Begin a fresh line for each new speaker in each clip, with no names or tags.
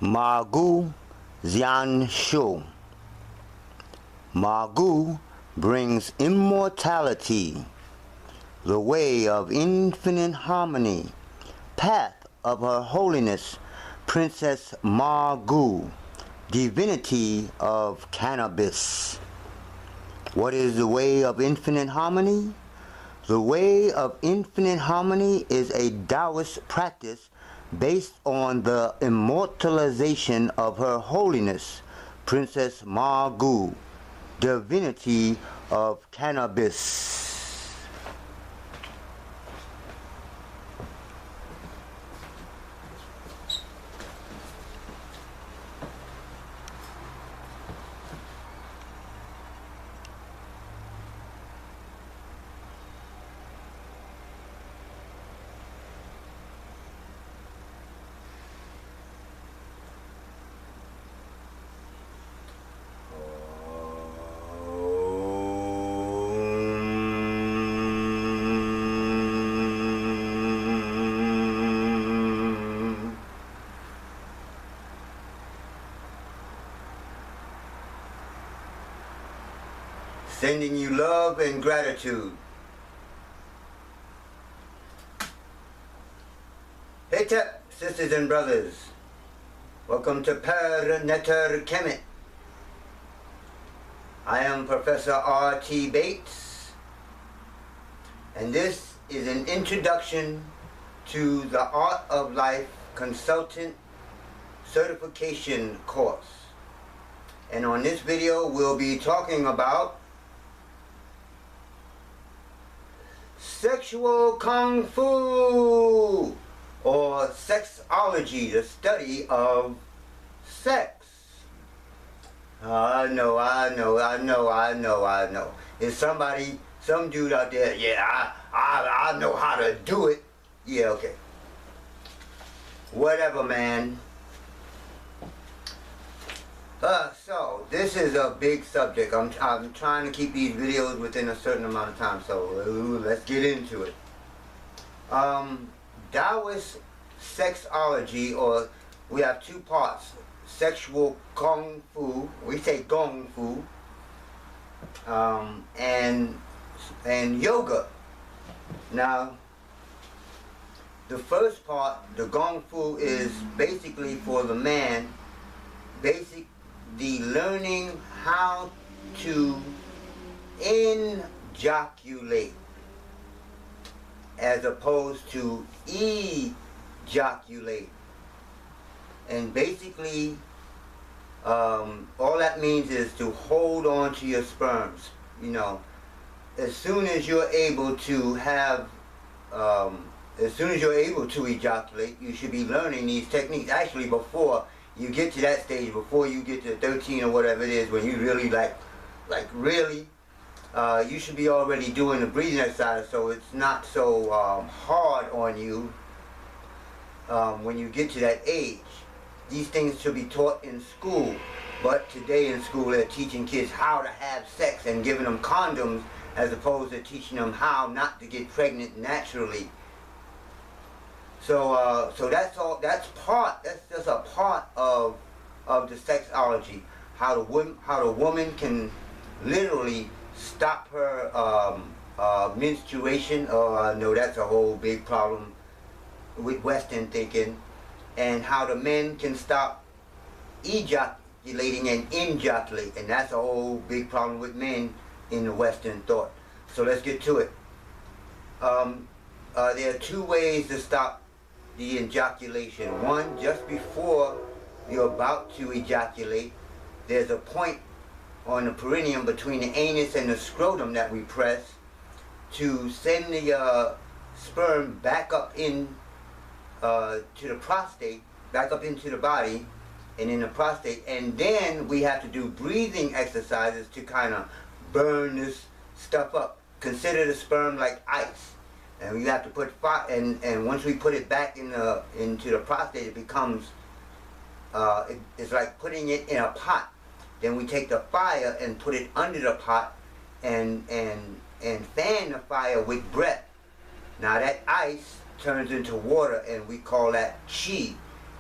Magu Shu. Magu brings immortality, the way of infinite harmony, path of Her Holiness Princess Magu, divinity of Kanna-Bliss. What is the way of infinite harmony? The way of infinite harmony is a Taoist practice based on the immortalization of Her Holiness Princess Magu, divinity of Kanna-Bliss. Sending you love and gratitude. Hey Tep, sisters and brothers. Welcome to Per Netter Kemet. I am Professor R.T. Bates, and this is an introduction to the Art of Life Consultant Certification course. And on this video, we'll be talking about sexual Kung Fu, or sexology, the study of sex. I know. Is somebody, some dude out there, yeah, I know how to do it. Yeah, okay. Whatever, man. So, this is a big subject. I'm trying to keep these videos within a certain amount of time, so let's get into it. Taoist sexology, or we have two parts: sexual Kung Fu, we say GungFu, and yoga. Now, the first part, the GungFu, is basically for the man, the learning how to ejaculate as opposed to ejaculate. And basically, all that means is to hold on to your sperms. You know, as soon as you're able to have, as soon as you're able to ejaculate, you should be learning these techniques. Actually, before you get to that stage, before you get to 13 or whatever it is, when you really really, you should be already doing the breathing exercise, so it's not so hard on you when you get to that age. These things should be taught in school, but today in school they're teaching kids how to have sex and giving them condoms as opposed to teaching them how not to get pregnant naturally. So that's all. That's just a part of the sexology. How the woman can literally stop her menstruation. Oh, I know that's a whole big problem with Western thinking. And how the men can stop ejaculating and ejaculate, and that's a whole big problem with men in the Western thought. So let's get to it. There are two ways to stop the ejaculation. One, just before you're about to ejaculate, there's a point on the perineum between the anus and the scrotum that we press to send the sperm back up in to the prostate, back up into the body and in the prostate, and then we have to do breathing exercises to kind of burn this stuff up. Consider the sperm like ice. And we have to put fire, and once we put it back into the prostate, it becomes, it's like putting it in a pot. Then we take the fire and put it under the pot, and fan the fire with breath. Now that ice turns into water, and we call that chi.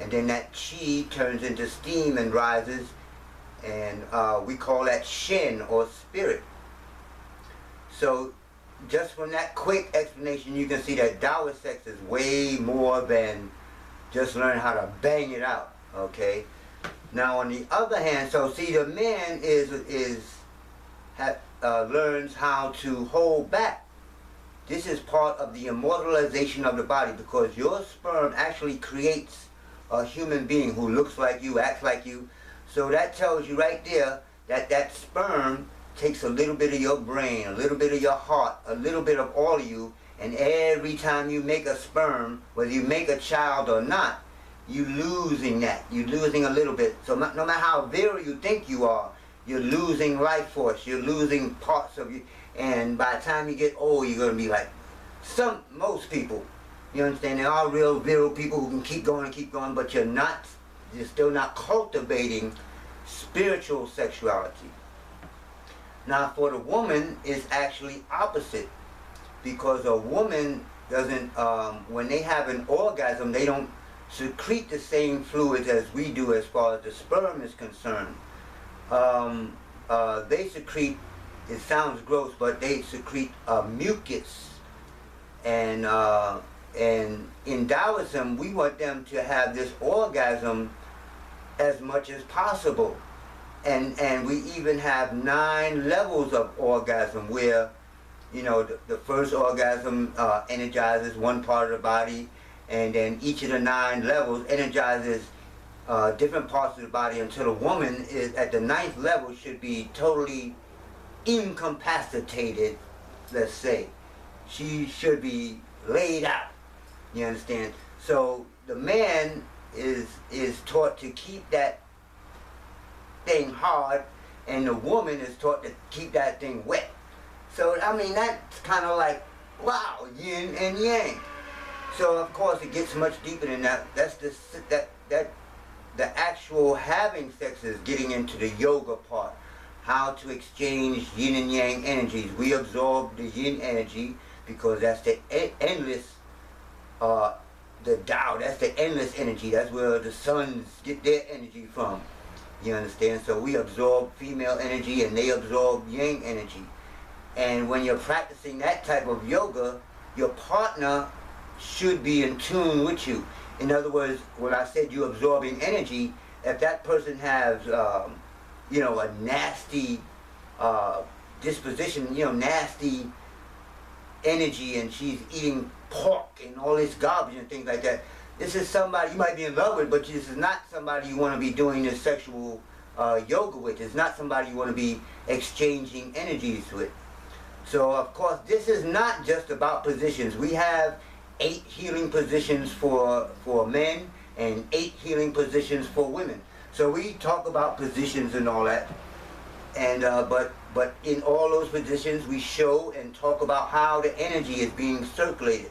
and then that chi turns into steam and rises, and we call that shen, or spirit. So just from that quick explanation, you can see that Taoist sex is way more than just learn how to bang it out, okay? Now on the other hand, so see, the man learns how to hold back. This is part of the immortalization of the body, because your sperm actually creates a human being who looks like you, acts like you. So that tells you right there that that sperm takes a little bit of your brain, a little bit of your heart, a little bit of all of you, and every time you make a sperm, whether you make a child or not, you're losing that. You're losing a little bit. So no matter how virile you think you are, you're losing life force. You're losing parts of you. And by the time you get old, you're going to be like most people. You understand? There are real virile people who can keep going, but you're still not cultivating spiritual sexuality. Now for the woman, it's actually opposite, because a woman doesn't, when they have an orgasm, they don't secrete the same fluids as we do as far as the sperm is concerned. They secrete, it sounds gross, but they secrete mucus. And in Taoism, we want them to have this orgasm as much as possible. And we even have 9 levels of orgasm where, you know, the first orgasm energizes one part of the body, and then each of the 9 levels energizes different parts of the body until a woman is at the 9th level should be totally incapacitated, let's say. She should be laid out, you understand? So the man is taught to keep that thing hard, and the woman is taught to keep that thing wet. So I mean, that's kind of like, wow, yin and yang. So of course it gets much deeper than that. That's the actual having sex is getting into the yoga part, how to exchange yin and yang energies. We absorb the yin energy because that's the endless, the Tao. That's the endless energy. That's where the suns get their energy from. You understand? So we absorb female energy and they absorb yang energy. And when you're practicing that type of yoga, your partner should be in tune with you. In other words, when I said you're absorbing energy, if that person has, you know, a nasty disposition, you know, nasty energy, and she's eating pork and all this garbage and things like that, this is somebody you might be in love with, but this is not somebody you want to be doing this sexual yoga with. It's not somebody you want to be exchanging energies with. So of course, this is not just about positions. We have 8 healing positions for men and 8 healing positions for women. So we talk about positions and all that. And but in all those positions, we show and talk about how the energy is being circulated,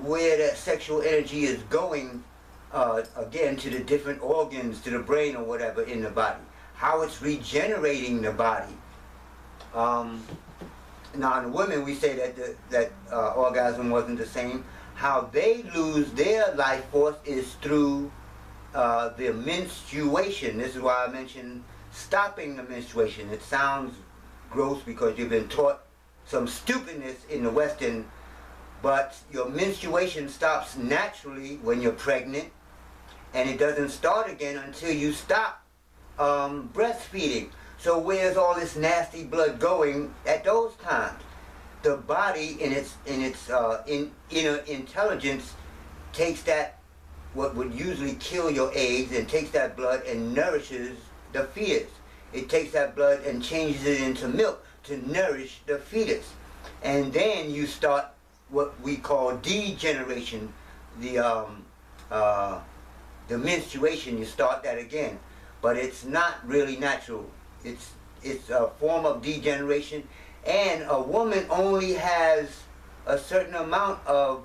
where that sexual energy is going, again, to the different organs, to the brain or whatever in the body, how it's regenerating the body. Now in women, we say that orgasm wasn't the same. How they lose their life force is through the menstruation. This is why I mentioned stopping the menstruation. It sounds gross because you've been taught some stupidness in the Western, but your menstruation stops naturally when you're pregnant, and it doesn't start again until you stop breastfeeding. So where's all this nasty blood going at those times? The body, in its inner intelligence, takes that, what would usually kill your eggs, and takes that blood and nourishes the fetus. It takes that blood and changes it into milk to nourish the fetus. And then you start what we call degeneration, the menstruation. You start that again, but it's not really natural. It's a form of degeneration, and a woman only has a certain amount of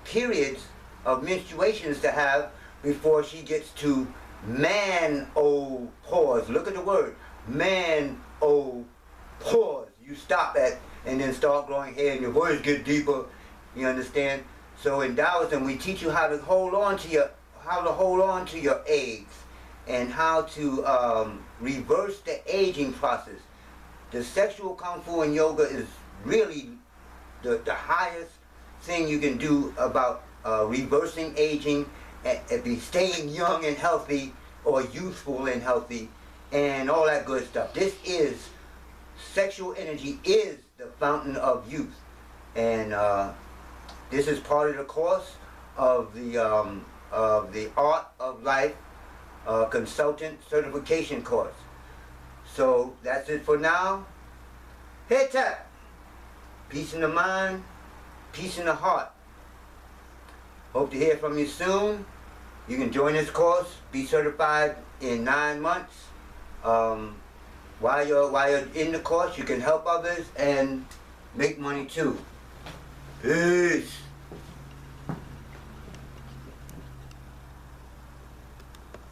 periods of menstruations to have before she gets to menopause. Look at the word, menopause. You stop at and then start growing hair and your voice get deeper, you understand? So in Taoism, we teach you how to hold on to your eggs, and how to reverse the aging process. The sexual Kung Fu and yoga is really the highest thing you can do about reversing aging, and be staying young and healthy, or youthful and healthy, and all that good stuff. Sexual energy is the fountain of youth, and this is part of the course of the Art of Life Consultant Certification course. So that's it for now. Head tap. Peace in the mind, peace in the heart. Hope to hear from you soon. You can join this course, be certified in 9 months. While you're in the course, you can help others and make money too. Peace.